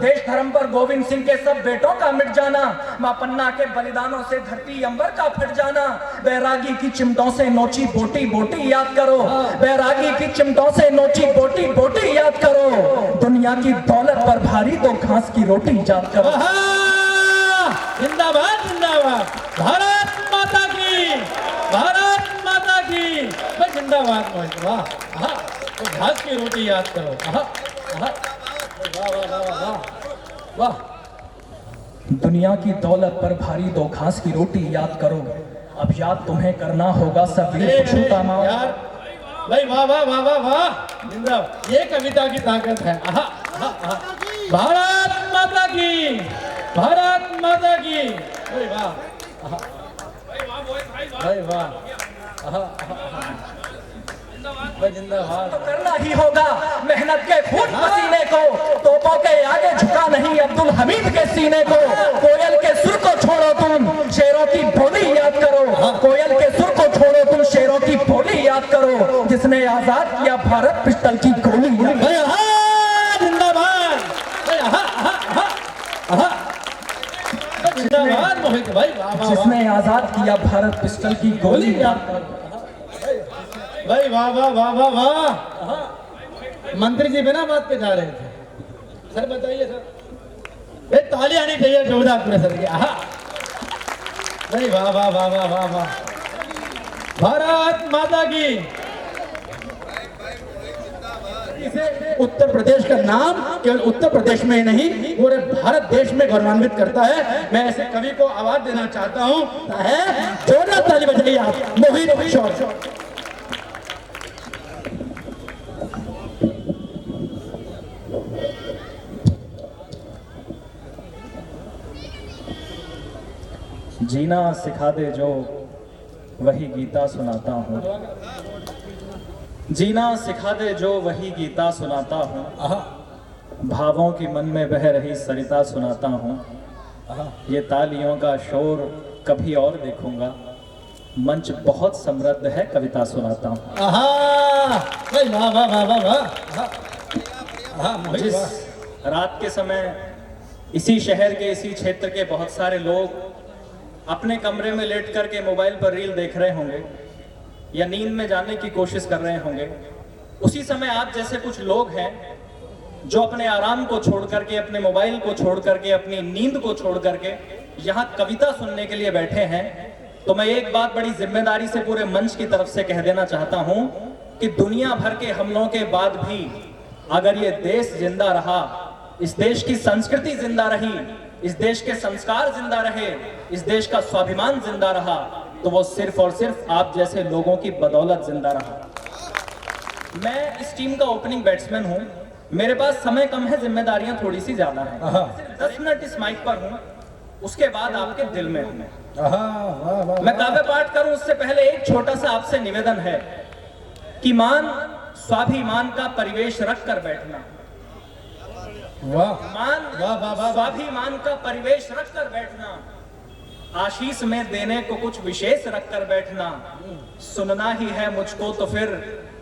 देश धर्म पर गोविंद सिंह के सब बेटों का मिट जाना, मां पन्ना के बलिदानों से धरती अंबर का फट जाना। बैरागी की चिमटों से नोची बोटी बोटी याद करो, बैरागी की चिमटों से नोची बोटी बोटी याद करो। दुनिया की दौलत पर भारी तो घास की रोटी याद करो। जिंदाबाद जिंदाबाद, भारत माता की, भारत माता की। भाई जिंदाबाद मोहित, वाह। तो घास की रोटी याद करो। वाह वाह वाह वाह वाह। दुनिया की दौलत पर भारी दो घास की रोटी याद करो। अब याद तुम्हें करना होगा सब वीर पुरुषोत्तम यार। भाई वाह वाह वाह वाह वाह, जिंदाबाद। ये कविता की ताकत है। भारत माता की, भारत माता की। भाई वाह, भाई वाह, जिंदाबाद। तो करना ही होगा मेहनत के खून पसीने को, तोपों के आगे झुका नहीं अब्दुल हमीद के सीने को। कोयल के सुर को छोड़ो तुम शेरों की बोली याद करो, कोयल के सुर को छोड़ो तुम शेरों की बोली याद करो। जिसने आजाद किया भारत पिस्टल की गोली याद करो। जिंदाबाद, जिंदाबाद मोहित भाई, जिसने आजाद किया भारत पिस्टल की गोली याद करो। भाई वाह वाह वाह वाह वाह। मंत्री जी बिना बात पे जा रहे थे। सर बताइए सर, एक ताली आनी चाहिए जोरदार पूरे सर की। भाई वाह वाह वाह वाह वाह वाह। भारत माता की। इसे उत्तर प्रदेश का नाम केवल उत्तर प्रदेश में ही नहीं पूरे भारत देश में गौरवान्वित करता है। मैं ऐसे कवि को आवाज देना चाहता हूँ, जोरदार ताली बजाइए आप, मोहित शौर। जीना सिखा दे जो वही गीता सुनाता हूँ, जीना सिखा दे जो वही गीता सुनाता हूँ। भावों की मन में बह रही सरिता सुनाता हूँ। ये तालियों का शोर कभी और देखूंगा, मंच बहुत समृद्ध है कविता सुनाता हूँ। जिस रात के समय इसी शहर के इसी क्षेत्र के बहुत सारे लोग अपने कमरे में लेट करके मोबाइल पर रील देख रहे होंगे या नींद में जाने की कोशिश कर रहे होंगे, उसी समय आप जैसे कुछ लोग हैं जो अपने आराम को छोड़ करके, अपने मोबाइल को छोड़ करके, अपनी नींद को छोड़ करके यहाँ कविता सुनने के लिए बैठे हैं। तो मैं एक बात बड़ी जिम्मेदारी से पूरे मंच की तरफ से कह देना चाहता हूँ कि दुनिया भर के हमलों के बाद भी अगर ये देश जिंदा रहा, इस देश की संस्कृति जिंदा रही, इस देश के संस्कार जिंदा रहे, इस देश का स्वाभिमान जिंदा रहा, तो वो सिर्फ और सिर्फ आप जैसे लोगों की बदौलत जिंदा रहा। मैं इस टीम का ओपनिंग बैट्समैन हूं, मेरे पास समय कम है, जिम्मेदारियां थोड़ी सी ज्यादा हैं। 10 मिनट इस माइक पर हूं, उसके बाद आपके दिल में हूं। मैं काव्य पाठ करूं उससे पहले एक छोटा सा आपसे निवेदन है कि मान स्वाभिमान का परिवेश रख कर बैठना, स्वाभिमान का परिवेश रख कर बैठना, आशीष में देने को कुछ विशेष रख कर बैठना। सुनना ही है मुझको तो फिर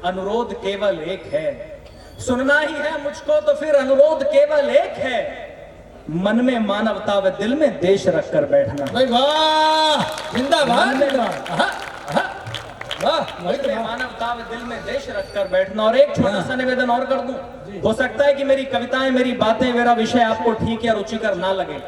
अनुरोध केवल एक है, सुनना ही है मुझको तो फिर अनुरोध केवल एक है। मन में मानवता व दिल में देश रख कर बैठना। भाई वाह, जिंदाबाद। मानवता व दिल में देश रख कर बैठना। और एक छोटा सा निवेदन और कर दूं, हो सकता है कि मेरी कविताएं, मेरी बातें, मेरा विषय आपको ठीक या रुचिकर ना लगे,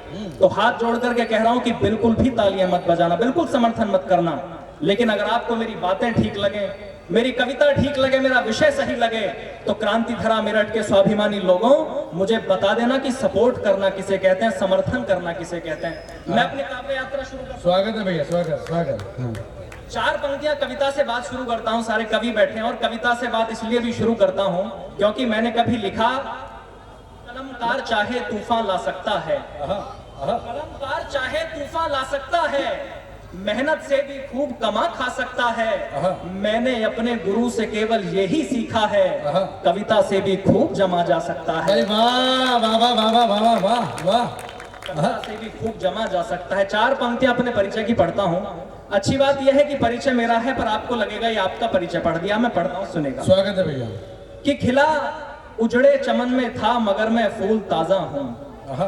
तो हाथ जोड़ करके कह रहा हूं कि बिल्कुल भी तालियां मत बजाना, बिल्कुल समर्थन मत करना। लेकिन अगर आपको मेरी बातें ठीक लगे, मेरी कविता ठीक लगे, मेरा विषय सही लगे, तो क्रांति धरा मेरठ के स्वाभिमानी लोगों, मुझे बता देना कि सपोर्ट करना किसे कहते हैं, समर्थन करना किसे कहते हैं। मैं अपनी काव्य यात्रा शुरू करता हूं। स्वागत है भैया, स्वागत। 4 पंक्तियां कविता से बात शुरू करता हूं, सारे कवि बैठे हैं, और कविता से बात इसलिए भी शुरू करता हूं क्योंकि मैंने कभी लिखा, कलमकार चाहे तूफान ला सकता है, कलमकार चाहे तूफान ला सकता है, मेहनत से भी खूब कमा खा सकता है। मैंने अपने गुरु से केवल यही सीखा है, कविता से भी खूब जमा जा सकता है। वाह वाह वाह वाह वाह वाह वाह, कविता से भी खूब जमा जा सकता है। 4 पंक्तियां अपने परिचय की पढ़ता हूँ। अच्छी बात यह है कि परिचय मेरा है, पर आपको लगेगा ये आपका परिचय पढ़ दिया। मैं पढ़ता हूँ, सुनेगा। स्वागत है भैया। कि खिला उजड़े चमन में था मगर मैं फूल ताजा हूँ, आहा,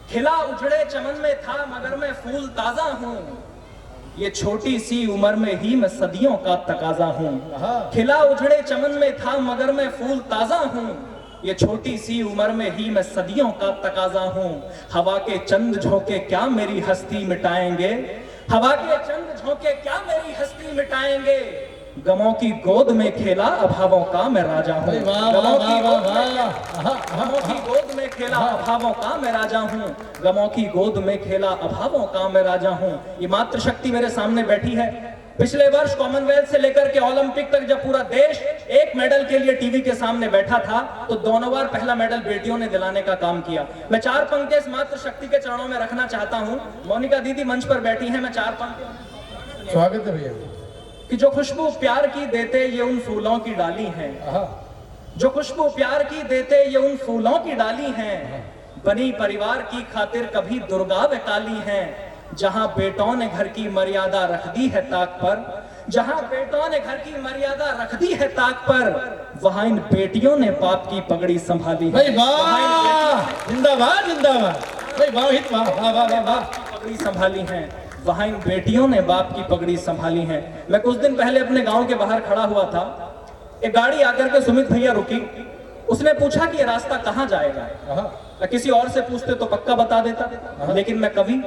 खिला उजड़े चमन में था मगर मैं फूल ताजा हूँ, ये छोटी सी उम्र में ही मैं सदियों का तकाजा हूँ। खिला उजड़े चमन में था मगर मैं फूल ताजा हूँ, ये छोटी सी उम्र में ही मैं सदियों का तकाजा हूँ। हवा के चंद झोंके क्या मेरी हस्ती मिटाएंगे, हवा के चंद झोंके क्या मेरी हस्ती मिटाएंगे। गमों की गोद में खेला अभावों का मैं राजा हूँ, अरे वाह, गमों वाह, की वाह, गोद में वाह। गमों की गोद में खेला अभावों का मैं राजा हूँ, गमों की गोद में खेला अभावों का मैं राजा हूँ। ये मातृशक्ति मेरे सामने बैठी है। पिछले वर्ष कॉमनवेल्थ से लेकर के ओलंपिक तक जब पूरा देश एक मेडल के लिए टीवी के सामने बैठा था, तो दोनों बार पहला मेडल बेटियों ने दिलाने का काम किया। मैं 4 पंक्तियां इस मातृशक्ति के चरणों में रखना चाहता हूँ। मोनिका दीदी मंच पर बैठी हैं, मैं 4 पंक्तियां। स्वागत है भैया। कि जो खुशबू प्यार की देते ये उन फूलों की डाली है, आहा, जो खुशबू प्यार की देते ये उन फूलों की डाली है। बनी परिवार की खातिर कभी दुर्गा व काली है, जहां बेटों ने घर की मर्यादा रख दी है ताक पर, जहां बेटों ने घर की मर्यादा रख दी है ताक पर, वहां इन बेटियों ने बाप की पगड़ी संभाली है। भाई वाह, जिंदाबाद जिंदाबाद भाई, वाह हित, वाह वाह वाह वाह वाह। पगड़ी संभाली है, वहां इन बेटियों ने बाप की पगड़ी संभाली है। मैं कुछ दिन पहले अपने गांव के बाहर खड़ा हुआ था, एक गाड़ी आकर के सुमित भैया रुकी। उसने पूछा कि ये रास्ता कहाँ जाएगा। आहा, किसी और से पूछते तो पक्का बता देता, लेकिन मैं कवि,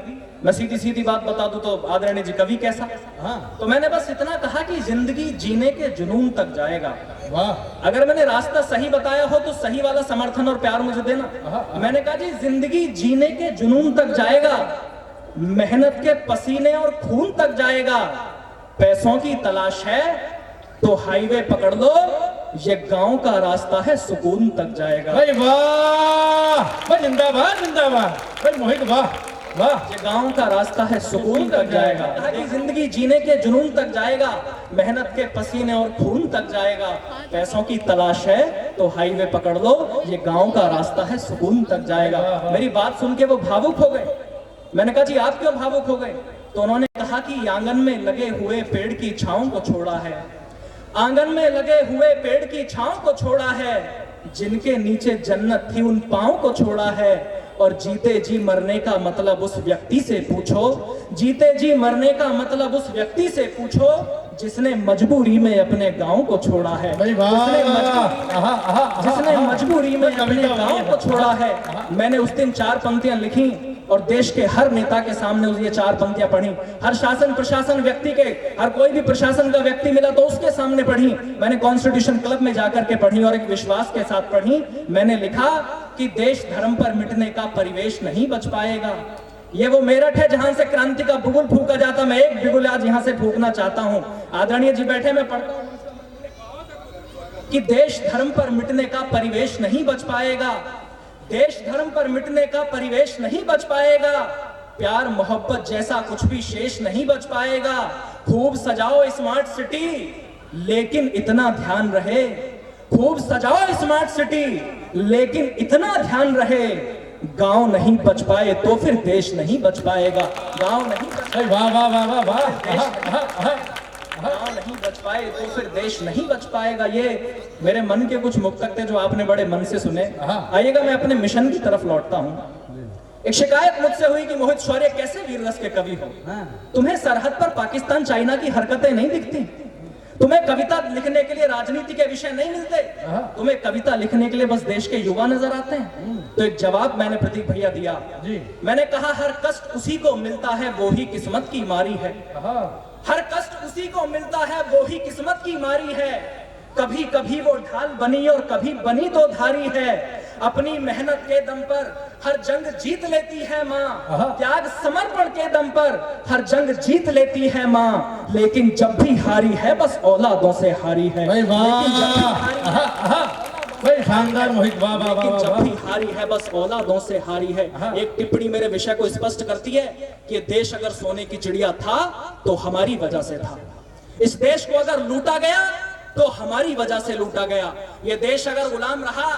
मैं सीधी सीधी बात बता दूं तो आदरणीय जी कवि कैसा। हाँ, तो मैंने बस इतना कहा कि जिंदगी जीने के जुनून तक जाएगा। वाह, अगर मैंने रास्ता सही बताया हो तो सही वाला समर्थन और प्यार मुझे देना। मैंने कहा जी जिंदगी जीने के जुनून तक जाएगा, मेहनत के पसीने और खून तक जाएगा। पैसों की तलाश है तो हाईवे पकड़ लो, ये गांव का रास्ता है सुकून तक जाएगा। भाई वाह, भाई जिंदाबाद जिंदाबाद भाई मोहित, वाह वाह। ये गांव का रास्ता है सुकून तक जाएगा। ताकि जिंदगी जीने के जुनून तक जाएगा, मेहनत के पसीने और खून तक जाएगा। पैसों की तलाश है तो हाईवे पकड़ लो, ये गांव का रास्ता है सुकून तक जाएगा। मेरी बात सुन के वो भावुक हो गए। मैंने कहा जी आप क्यों भावुक हो गए। तो उन्होंने कहा कि आंगन में लगे हुए पेड़ की छांव को छोड़ा है, आंगन में लगे हुए पेड़ की छांव को छोड़ा है, जिनके नीचे जन्नत थी उन पांव को छोड़ा है। और जीते जी मरने का मतलब उस व्यक्ति से पूछो, जीते जी मरने का मतलब उस व्यक्ति से पूछो, जिसने मजबूरी में अपने गांव को छोड़ा है। भाई वाह, जिसने मजबूरी में अपने गांव को छोड़ा है। मैंने उस दिन 4 पंक्तियां लिखी और देश के हर नेता के सामने ये 4 पंक्तियां पढ़ी। हर शासन प्रशासन व्यक्ति के, हर कोई भी प्रशासन का व्यक्ति मिला तो उसके सामने पढ़ी। मैंने कॉन्स्टिट्यूशन क्लब में जाकर के पढ़ी और एक विश्वास के साथ पढ़ी। मैंने लिखा कि देश धर्म पर मिटने का परिवेश नहीं बच पाएगा। ये वो मेरठ है जहां से क्रांति का बुगुल फूका जाता, मैं एक बिगुल आज यहां से फूकना चाहता हूं। आदरणीय जी बैठे, मैं पढ़ता हूं कि देश धर्म पर मिटने का परिवेश नहीं बच पाएगा, देश धर्म पर मिटने का परिवेश नहीं बच पाएगा। प्यार मोहब्बत जैसा कुछ भी शेष नहीं बच पाएगा। खूब सजाओ स्मार्ट सिटी, लेकिन इतना ध्यान रहे, खूब सजाओ स्मार्ट सिटी, लेकिन इतना ध्यान रहे, गांव नहीं बच पाए तो फिर देश नहीं बच पाएगा। गांव नहीं बच पाए, वाह वाह वाह वाह वाह, गांव नहीं बच पाए तो फिर देश नहीं बच पाएगा। ये मेरे मन के कुछ मुक्तक थे जो आपने बड़े मन से सुने। आइएगा मैं अपने मिशन की तरफ लौटता हूँ। एक शिकायत मुझसे हुई कि मोहित शौर्य कैसे वीर रस के कवि हो, तुम्हें सरहद पर पाकिस्तान चाइना की हरकतें नहीं दिखती, तुम्हें कविता लिखने के लिए राजनीति के विषय नहीं मिलते, तुम्हें कविता लिखने के लिए बस देश के युवा नजर आते हैं। तो एक जवाब मैंने प्रतीक भैया दिया जी। मैंने कहा हर कष्ट उसी को मिलता है वो ही किस्मत की मारी है, हर कष्ट उसी को मिलता है वो ही किस्मत की मारी है। कभी कभी वो ढाल बनी और कभी बनी तो धारी है, अपनी मेहनत के दम पर हर जंग जीत लेती है माँ, त्याग समर्पण के दम पर हर जंग जीत लेती है माँ, लेकिन जब भी हारी है बस औलादों से हारी है। भाई शानदार मोहित, वाह वाह वाह। जब भी हारी है बस औलादों से हारी है। एक टिप्पणी मेरे विषय को स्पष्ट करती है कि देश अगर सोने की चिड़िया था तो हमारी वजह से था, इस देश को अगर लूटा गया तो हमारी वजह से लूटा गया, ये देश अगर गुलाम रहा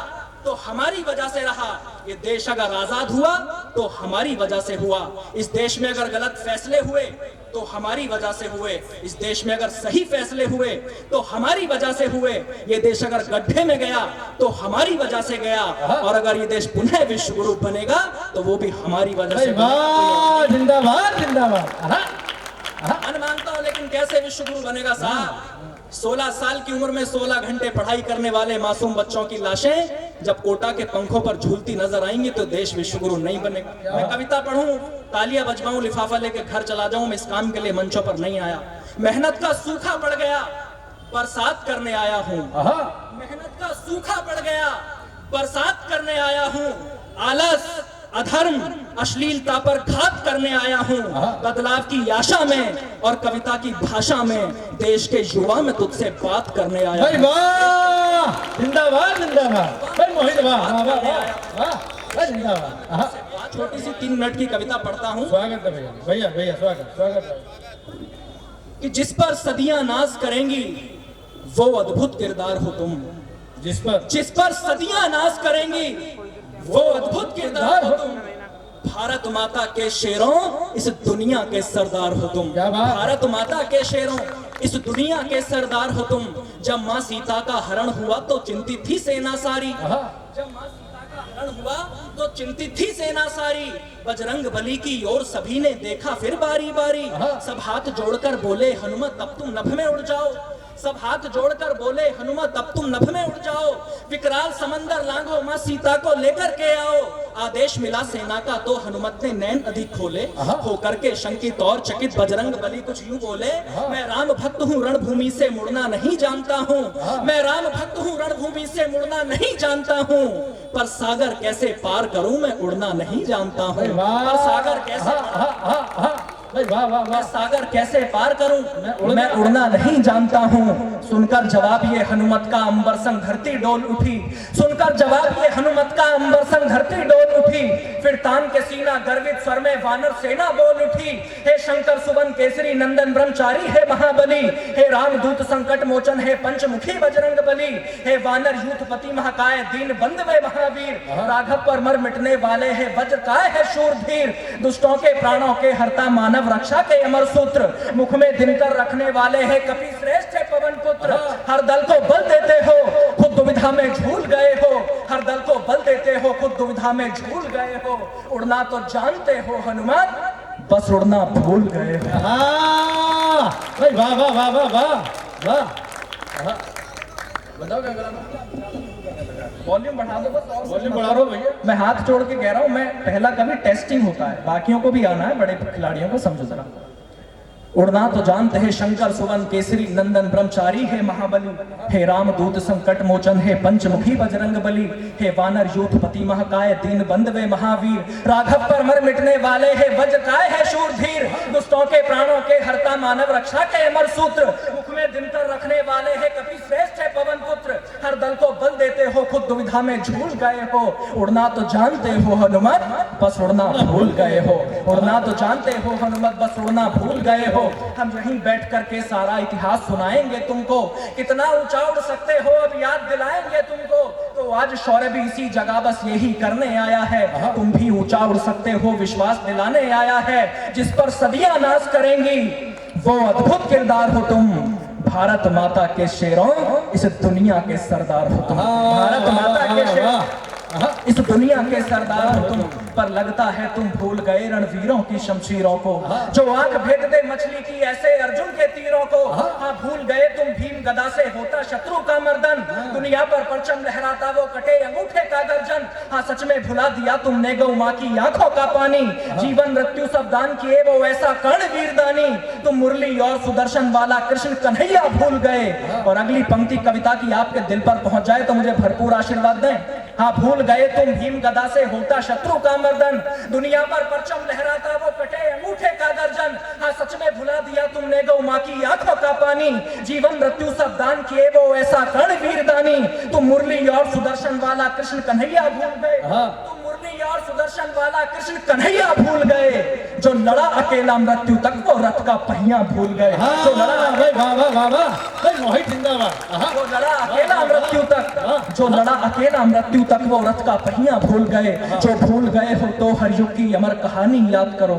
तो हमारी वजह से रहा। ये देश अगर आजाद हुआ तो हमारी वजह से हुआ। इस देश में अगर गलत फैसले हुए तो हमारी वजह से हुए। इस देश में अगर सही फैसले हुए तो हमारी वजह से हुए। ये देश अगर गड्ढे में गया तो हमारी वजह से गया। और अगर ये देश पुनः विश्व गुरु बनेगा तो वो भी हमारी वजह से वाह, जिंदाबाद जिंदाबाद। मन मानता हूं, लेकिन कैसे विश्व गुरु बनेगा साहब? 16 साल की उम्र में 16 घंटे पढ़ाई करने वाले मासूम बच्चों की लाशें जब कोटा के पंखों पर झूलती नजर आएंगी तो देश विश्व गुरु नहीं बनेगा। मैं कविता पढ़ूं, तालियां बजवाऊं, लिफाफा लेके घर चला जाऊं, मैं इस काम के लिए मंचों पर नहीं आया। मेहनत का सूखा पड़ गया, बरसात करने आया हूं। मेहनत का सूखा पड़ गया, बरसात करने आया हूं। आलस, अधर्म, अश्लीलता पर घात करने आया हूं। बदलाव की आशा में और कविता की भाषा में देश के युवा में तुझसे बात करने आया भाई वाह, जिंदाबाद जिंदाबाद। भाई मोहित वाह वाह वाह वाह, जिंदाबाद। छोटी सी 3 मिनट की कविता पढ़ता हूं। स्वागत है भैया, भैया भैया स्वागत स्वागत। कि जिस पर सदियां नाज करेंगी वो अद्भुत किरदार हो तुम। जिस पर सदियां नाज करेंगी वो अद्भुत किरदार हो तुम। भारत माता के शेरों इस दुनिया के सरदार हो तुम। क्या बात? भारत माता के शेरों इस दुनिया के सरदार हो तुम। जब माँ सीता का हरण हुआ तो चिंतित थी सेना सारी। जब माँ सीता का हरण हुआ तो चिंतित थी सेना सारी। बजरंग बली की ओर सभी ने देखा फिर बारी बारी। सब हाथ जोड़कर बोले हनुमत अब तुम नभ में उड़ जाओ। सब हाथ जोड़कर बोले हनुमत अब तुम नभ में उड़ जाओ। विकराल समंदर लांघो, माँ सीता को लेकर के आओ। आदेश मिला सेना का तो हनुमत ने नैन अधिक खोले। होकर के शंकित और चकित बजरंग बली कुछ यूं बोले, मैं राम भक्त हूँ रणभूमि से मुड़ना नहीं जानता हूँ। मैं राम भक्त हूँ रणभूमि से मुड़ना नहीं जानता हूँ। पर सागर कैसे पार करूं मैं उड़ना नहीं जानता हूँ। पर सागर कैसे मैं सागर कैसे पार करूं मैं उड़ना नहीं जानता हूं। सुनकर जवाब ये हनुमत का अंबर संग धरती डोल उठी। सुनकर जवाब ये हनुमत का अंबर संग धरती डोल उठी। फिर तान के सीना गर्वित स्वर में वानर सेना बोल उठी। हे शंकर सुवन केसरी नंदन ब्रह्मचारी है महाबली। हे रामदूत संकट मोचन है पंचमुखी बजरंग बली। हे वानर यूथपति महाकाय दीन बंद वे महावीर। राघव पर मर मिटने वाले है वज्र काय है शूरधीर। दुष्टों के प्राणों के हरता मानव रक्षा के अमर सूत्र। मुख में दिनकर रखने वाले हैं कपि श्रेष्ठ है पवन पुत्र। हर दल को बल देते हो खुद दुविधा में झूल गए हो। हर दल को बल देते हो खुद दुविधा में झूल गए हो। उड़ना तो जानते हो हनुमत, बस उड़ना भूल गए हो। भाई वाह वाह वाह वाह वाह वाह। बताओ क्या करा? वॉल्यूम बढ़ा दो बस। और वॉल्यूम बढ़ा दो भैया। मैं हाथ जोड़ के कह रहा हूं, मैं पहला कभी टेस्टिंग होता है, बाकियों को भी आना है, बड़े खिलाड़ियों को समझो जरा। उड़ना तो जानते हैं शंकर सुवन केसरी नंदन ब्रह्मचारी है महाबली। हे रामदूत संकट मोचन है पंचमुखी बजरंग बली। हे वानर यूथपति महाकाय दीन बंद वे महावीर। राघव पर मर मिटने वाले है वज्र काय है शूरधीर। दुष्टों के प्राणों के हरता मानव रक्षा के अमर सूत्र। मुख में दिनकर रखने वाले है कपि श्रेष्ठ है पवन पुत्र। हर दल को बल देते हो खुद दुविधा में झूल गए हो। उड़ना तो जानते हो हनुमत, बस उड़ना भूल गए हो। उड़ना तो जानते हो हनुमत, बस उड़ना भूल गए हो। हम यहीं बैठ करके सारा इतिहास सुनाएंगे तुमको। कितना ऊंचा उड़ सकते हो अब याद दिलाएंगे तुमको। तो आज शौर्य भी इसी जगह बस यही करने आया है। तुम भी ऊंचा उड़ सकते हो विश्वास दिलाने आया है। जिस पर सदियां नाज करेंगी वो अद्भुत किरदार हो तुम। भारत माता के शेरों इस दुनिया के सरदार हो तुम। भारत माता के शेरों इस दुनिया के सरदार हो तुम। पर लगता है तुम भूल गए रणवीरों की शमशीरों को। जो आंख भेद दे मछली की ऐसे अर्जुन के तीरों को। हाँ भूल गए तुम भीम गदा से होता शत्रु का मर्दन। दुनिया पर परचम लहराता वो कटे अंगूठे का दर्जन। हाँ सच में भुला दिया तुमने गौ माँ की आंखों का पानी। जीवन मृत्यु सब दान किए वो ऐसा कर्ण वीरदानी। तुम मुरली और सुदर्शन वाला कृष्ण कन्हैया भूल गए। और अगली पंक्ति कविता की आपके दिल पर पहुंच जाए तो मुझे भरपूर आशीर्वाद दें। हाँ भूल गए तुम भीम गदा से होता शत्रु का मर्दन। दुनिया पर परचम लहराता वो कटे अंगूठे का दर्जन। हाँ सच में भुला दिया तुमने गौ माँ की आंखों का पानी। जीवन मृत्यु सब दान किए वो ऐसा कर्ण वीरदानी। तुम मुरली और सुदर्शन वाला कृष्ण कन्हैया भूल गए। तुम मुरली और सुदर्शन वाला कृष्ण कन्हैया भूल गए, जो लड़ा अकेला मृत्यु तक वो रथ का पहिया भूल गए। हाँ, जो लड़ा भाई वाह वाह वाह वाह भाई मोहित जिंदाबाद। हाँ, जो लड़ा अकेला मृत्यु तक, जो लड़ा अकेला मृत्यु तक वो रथ का पहिया भूल गए। जो भूल गए हो तो हर युग की अमर कहानी याद करो,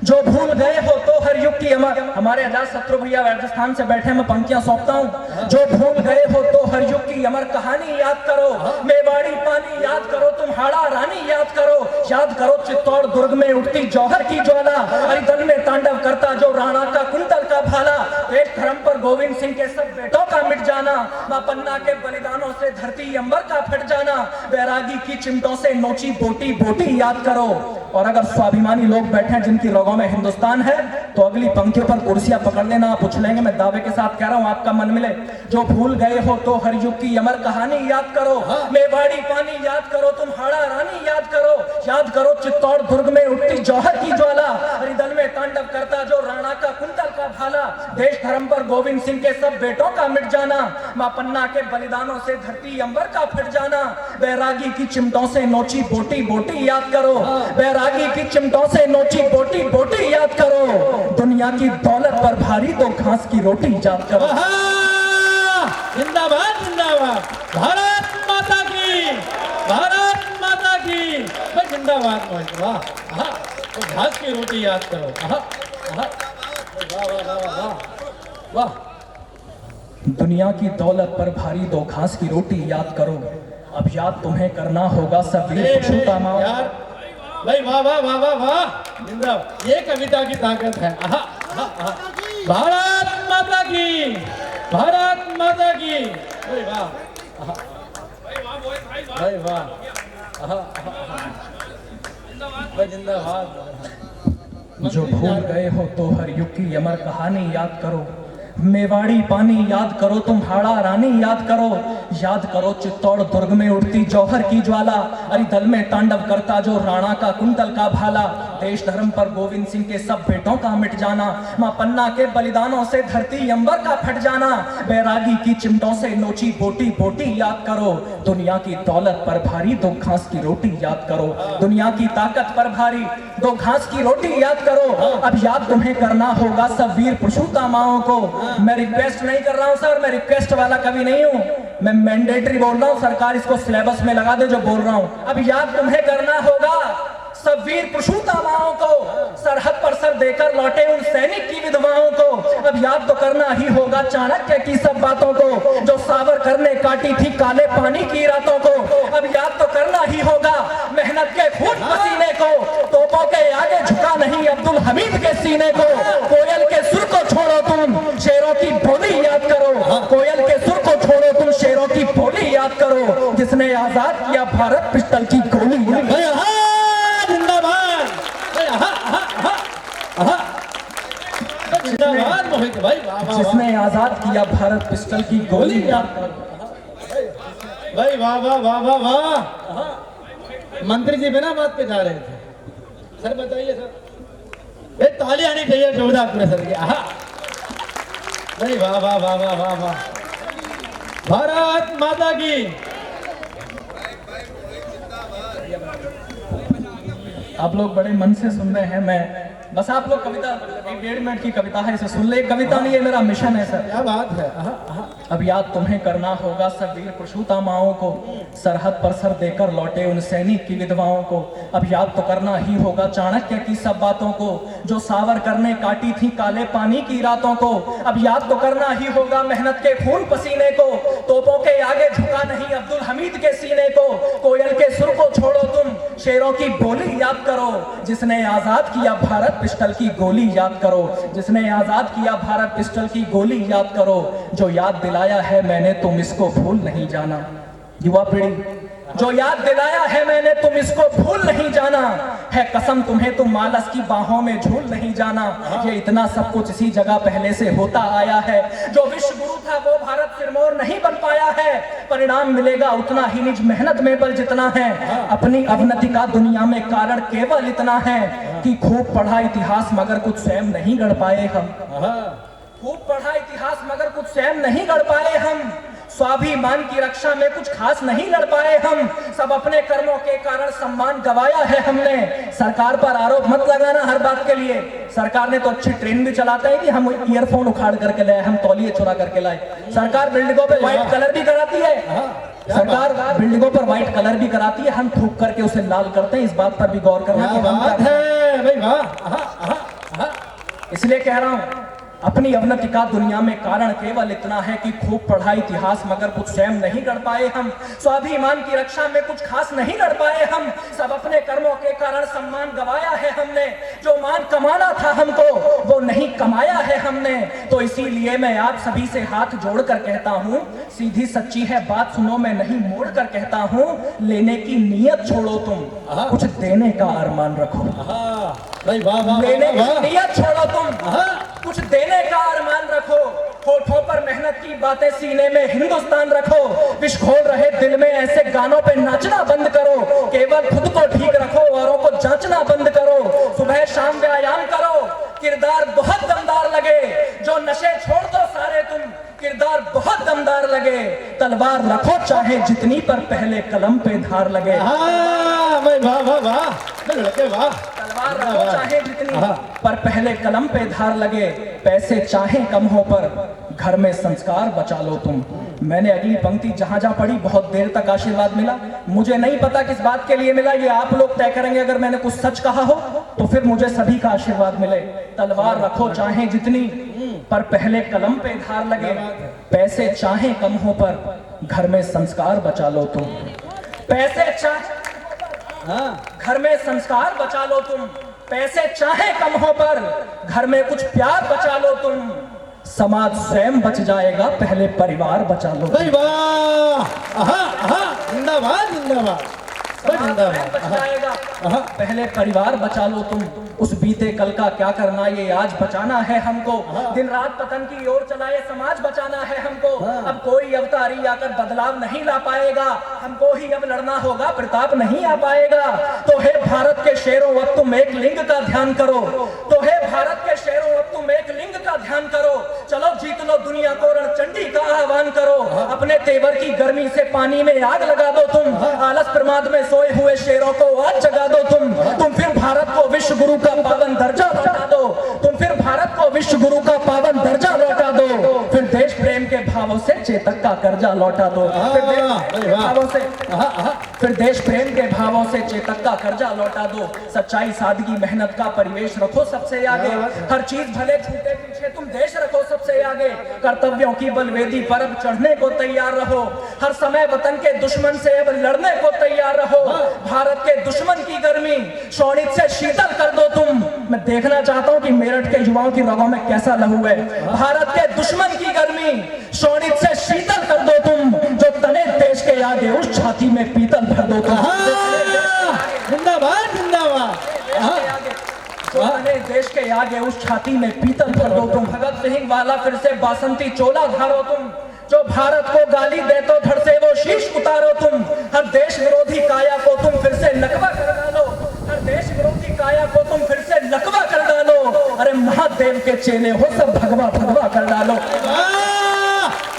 जो भूल गए हो तो हर युग की अमर। हमारे अजात शत्रु भैया राजस्थान से बैठे, मैं पंक्तियां सौंपता हूँ। जो भूल गए हो तो हर युग की अमर कहानी याद करो, मेवाड़ी पानी याद करो, तुम्हारा रानी याद करो, याद करो चित्तौड़ दुर्ग में उठती जौहर की ज्वाला, हरिदल में तांडव करता जो राणा का कुंतल का भाला, देश धर्म पर गोविंद सिंह के सब बेटों का मिट जाना, मां पन्ना के बलिदानों से धरती अंबर का फट जाना, बैरागी की चिमटों से नोची बोटी बोटी याद करो। और अगर स्वाभिमानी लोग बैठे हैं जिनकी रगों में हिंदुस्तान है, तो अगली पंक्तियों पर कुर्सियां पकड़ लेना, आप उछलेंगे, मैं दावे के साथ कह रहा हूं, आपका मन मिले। जो भूल गए हो तो हर युग की अमर कहानी याद करो, मेवाड़ी पानी याद करो, तुम्हारा रानी याद करो, याद करो चित्तौड़ दुर्ग में उठती जौहर की ज्वाला, हरिदल में तांडव करता जो राणा का कुंतल का भाला, देश धर्म पर गोविंद सिंह के सब बेटों का मिट जाना, मां पन्ना के बलिदानों से धरती अंबर का फट जाना, बैरागी की चिमटों से नोची बोटी बोटी याद करो, बैरागी की चिमटों से नोची बोटी बोटी याद करो, दुनिया की दौलत पर भारी तो घास की रोटी याद करो। जिंदाबाद जिंदाबाद, भारत माता की, भारत माता की। भाई जिंदाबाद मोहित, वाह। हाँ, तो घास की रोटी याद करो। हाँ, हाँ, वाह वाह वाह वाह वाह। दुनिया की दौलत पर भारी दो घास की रोटी याद करो, अब याद तुम्हें करना होगा सब वीर पुरुषोत्तम। यार भाई वाह वाह वाह वाह वाह, जिंदाबाद, ये कविता की ताकत है। आहा, आहा, आहा। भारत माता की, भारत माता की। भाई वाह, आहा, भाई वाह, आहा, आहा, भाई जिंदाबाद। जो भूल गए हो तो हर युग की अमर कहानी याद करो, मेवाड़ी पानी याद करो, तुम्हारा रानी याद करो, याद करो चित्तौड़ दुर्ग में उठती जौहर की ज्वाला, हरिदल में तांडव करता जो राणा का कुंतल का भाला, देश धर्म पर गोविंद सिंह के सब बेटों का मिट जाना, मां पन्ना के बलिदानों से धरती अंबर का फट जाना, बैरागी की चिमटों से नोची बोटी बोटी याद करो, दुनिया की दौलत पर भारी दो घास की रोटी याद करो, दुनिया की ताकत पर भारी दो घास की रोटी याद करो, अब याद तुम्हें करना होगा सब वीर पुरुषोत्तमाओं को। मैं रिक्वेस्ट नहीं कर रहा हूं सर, मैं रिक्वेस्ट वाला कभी नहीं हूं, मैं मैंडेटरी बोल रहा हूं, सरकार इसको सिलेबस में लगा दे जो बोल रहा हूं। अब याद तुम्हें करना होगा सब वीर पुरुषोत्तमाओं को, सरहद पर सर देकर लौटे उन सैनिक की विधवाओं को, अब याद तो करना ही होगा चाणक्य की सब बातों को, जो सावरकर ने काटी थी काले पानी की रातों को, अब याद तो करना ही होगा मेहनत के खून पसीने को, तोपों के आगे झुका नहीं अब्दुल हमीद के सीने को, कोयल के सुर को छोड़ो तुम शेरों की बोली याद करो, कोयल के सुर को छोड़ो तुम शेरों की बोली याद करो, जिसने आजाद किया भारत पिस्टल की गोली याद करो। जिंदाबाद, जिंदाबाद मोहित भाई, वाह वाह। जिसने आजाद किया भारत पिस्टल की गोली याद करो। भाई वाह वाह वाह वाह वाह। मंत्री जी बिना बात पे जा रहे थे। सर बताइए सर, ये ताली आनी चाहिए जोरदार पूरे सर की। आहा, भाई वाह वाह वाह वाह वाह वाह, भारत माता की। आप लोग बड़े मन से सुन रहे हैं, मैं बस आप लोग कविता 1.5 मिनट की कविता है, इसे सुन ले। कविता नहीं है, मेरा मिशन है सर। क्या बात है। आहा, आहा। अब याद तुम्हें करना होगा सब वीर पुरुषोत्तमाओं को, सरहद पर सर देकर लौटे उन सैनिक की विधवाओं को, अब याद तो करना ही होगा चाणक्य की सब बातों को, जो सावरकर ने काटी थी काले पानी की रातों को, अब याद तो करना ही होगा मेहनत के खून पसीने को, तोपों के आगे झुका नहीं अब्दुल हमीद के सीने को, कोयल के सुर को छोड़ो तुम शेरों की बोली याद करो, जिसने आजाद किया भारत पिस्टल की गोली याद करो, जिसने आजाद किया भारत पिस्टल की गोली याद करो, जो याद दिलाया है मैंने तुम इसको भूल नहीं जाना। युवा पीढ़ी, जो याद दिलाया है मैंने तुम इसको भूल नहीं जाना, है कसम तुम्हें तुम मालस की बाहों में झूल नहीं जाना, ये इतना सब कुछ इसी जगह पहले से होता आया है, जो विश्व गुरु था वो भारत सिरमौर नहीं बन पाया है, परिणाम मिलेगा उतना ही निज मेहनत में बल जितना है, अपनी अवनति का दुनिया में कारण केवल इतना है कि खूब पढ़ा इतिहास मगर कुछ स्वयं नहीं गढ़ पाए हम, खूब पढ़ा इतिहास मगर कुछ स्वयं नहीं गढ़ पाए हम, स्वाभिमान की रक्षा में कुछ खास नहीं लड़ पाए हम, सब अपने कर्मों के कारण सम्मान गवाया है हमने। सरकार पर आरोप मत लगाना हर बात के लिए, सरकार ने तो अच्छी ट्रेन भी चलाते हैं कि हम ईयरफोन उखाड़ करके लाए, हम तौलिए चुरा करके लाए। सरकार बिल्डिंगों पे व्हाइट कलर भी कराती है, सरकार बिल्डिंगों पर व्हाइट कलर भी कराती है, हम थूक करके उसे लाल करते हैं। इस बात पर भी गौर करना कि हम बात है भाई, वाह। इसलिए कह रहा हूं, अपनी अवनति का दुनिया में कारण केवल इतना है कि खूब पढ़ा इतिहास मगर कुछ स्वयं नहीं कर पाए हम। स्वाभिमान की रक्षा में कुछ खास नहीं लड़ पाए हम, सब अपने कर्मों के कारण सम्मान गवाया है हमने। जो मान कमाना था हमको वो नहीं कमाया है हमने। तो इसीलिए मैं आप सभी से हाथ जोड़कर कहता हूँ, सीधी सच्ची है बात सुनो, मैं नहीं मोड़ कर कहता हूँ, लेने की नीयत छोड़ो तुम, कुछ देने का अरमान रखो। भाई वाह, लेने की नीयत छोड़ो तुम, कुछ देने का अरमान रखो। होठों पर मेहनत की बातें, सीने में हिंदुस्तान रखो। विष घोल रहे दिल में ऐसे गानों पे नाचना बंद करो। केवल खुद को ठीक रखो, औरों को जांचना बंद करो। सुबह शाम व्यायाम करो, किरदार बहुत दमदार लगे। जो नशे छोड़ दो सारे तुम, किरदार बहुत दमदार लगे। तलवार रखो चाहे जितनी, पर पहले कलम पे धार लगे। भाई वाह, लड़के वाह। तलवार रखो चाहे जितनी, पर पहले कलम पे धार लगे। पैसे चाहे कम हो पर घर में संस्कार बचा लो तुम। मैंने अगली पंक्ति जहां जहां पढ़ी बहुत देर तक आशीर्वाद मिला। मुझे नहीं पता किस बात के लिए मिला, ये आप लोग तय करेंगे। अगर मैंने कुछ सच कहा हो तो फिर मुझे सभी का आशीर्वाद मिले। तलवार रखो चाहे जितनी, पर पहले कलम पे धार लगे। पैसे चाहे कम हो पर घर में संस्कार बचा लो तुम। पैसे चाहे घर में संस्कार बचा लो तुम। पैसे चाहे कम हो पर घर में कुछ प्यार बचा लो तुम। समाज स्वयं बच जाएगा, पहले परिवार बचा लो। भाई वाह, जिंदाबाद जिंदाबाद, बच जाएगा, पहले परिवार बचा लो तुम। उस बीते कल का क्या करना, ये आज बचाना है हमको। दिन रात पतन की ओर चलाए समाज बचाना है हमको। अब कोई अवतारी आकर बदलाव नहीं ला पाएगा, हमको ही अब लड़ना होगा, प्रताप नहीं आ पाएगा। तो हे भारत के शेरों, अब तुम एक लिंग का ध्यान करो। तो हे भारत के शेरों, अब तुम एक लिंग का ध्यान करो। चलो जीत लो दुनिया को, रणचंडी का आह्वान करो। अपने तेवर की गर्मी से पानी में आग लगा दो तुम। आलस प्रमाद में सोए हुए शेरों को आज जगा दो तुम फिर भारत को विश्व गुरु का पावन दर्जा लौटा दो। तुम फिर भारत को विश्व गुरु का पावन दर्जा लौटा दो। फिर देश प्रेम के भावों से चेतक का कर्जा लौटा दो। फिर देश प्रेम के भावों से चेतक का कर्जा लौटा दो। सच्चाई, सादगी, मेहनत का परिवेश रखो सबसे आगे। हर चीज भले छूटे पीछे, तुम देश रखो सबसे आगे। कर्तव्यों की बलवेदी पर अब चढ़ने को तैयार रहो। हर समय वतन के दुश्मन से अब लड़ने को तैयार रहो। भारत के दुश्मन की गर्मी शोणित से शीतल कर दो तुम। मैं देखना चाहता हूं कि मेरठ के युवाओं की रगों में कैसा लहू है। भारत के दुश्मन की गर्मी शोणित से शीतल कर दो तुम। जो तने देश के आगे उस छाती में पीतल भर दो तुम। जिंदाबाद जिंदाबाद, देश के आगे उस छाती में पीतल भर दो तुम। भगत सिंह वाला फिर से बासंती चोला धारो तुम। जो भारत को गाली दे तो धड़ से वो शीश उतारो तुम। हर देश विरोधी काया को तुम फिर से नकवा कर डालो। हर देश विरोधी काया को तुम फिर से नकवा कर डालो। अरे महादेव के चेले हो सब भगवा भगवा कर डालो।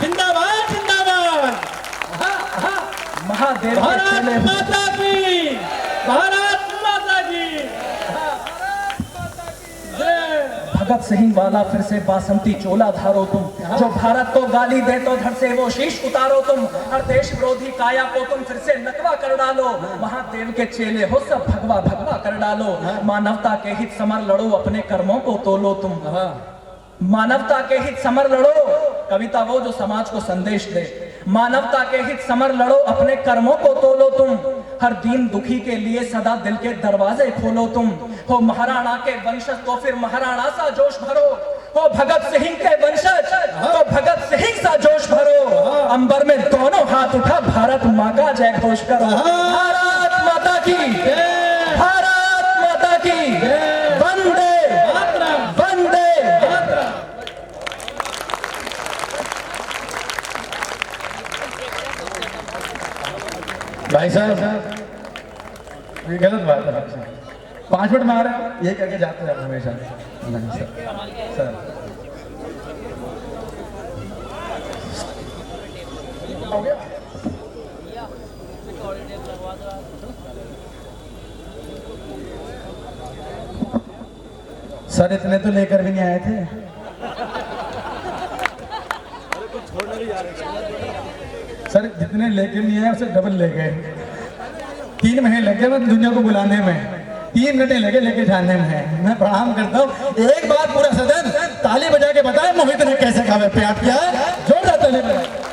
जिंदाबाद जिंदाबाद, महादेव के चेले माता की, भारत माता की। भगत सिंह वाला फिर से बासंती चोला धारो तुम। जो भारत को गाली दे तो धड़ से वो शीश उतारो तुम। हर देश विरोधी काया को तुम फिर से नकवा कर डालो। महादेव के चेले हो सब भगवा भगवा कर डालो। मानवता के हित समर लड़ो, अपने कर्मों को तोलो तुम। मानवता के हित समर लड़ो, कविता वो जो समाज को संदेश दे। मानवता के हित समर लड़ो, अपने कर्मों को तोलो तुम। हर दीन दुखी के लिए सदा दिल के दरवाजे खोलो तुम। हो महाराणा के वंशज तो फिर महाराणा सा जोश भरो। हो भगत सिंह के वंशज तो भगत सिंह सा जोश भरो। अंबर में दोनों हाथ उठा, भारत माँ का जय घोष करो। भारत माता की, भारत माता की, वंदे वंदे। भाई साहब ये गलत बात है। 5 मिनट में आ रहे हैं, ये करके जाते हैं हमेशा। नहीं सर, हो गया। सर इतने तो लेकर भी नहीं आए थे। सर जितने लेके नहीं आए उससे डबल ले गए। 3 महीने लगे मैं दुनिया को बुलाने में, 3 घंटे लगे लेके जाने में। मैं प्रणाम करता हूँ। एक बात पूरा सदन ताली बजा के बताए मोहित ने कैसे खावे प्यार किया है। जोरदार ताली बजाए।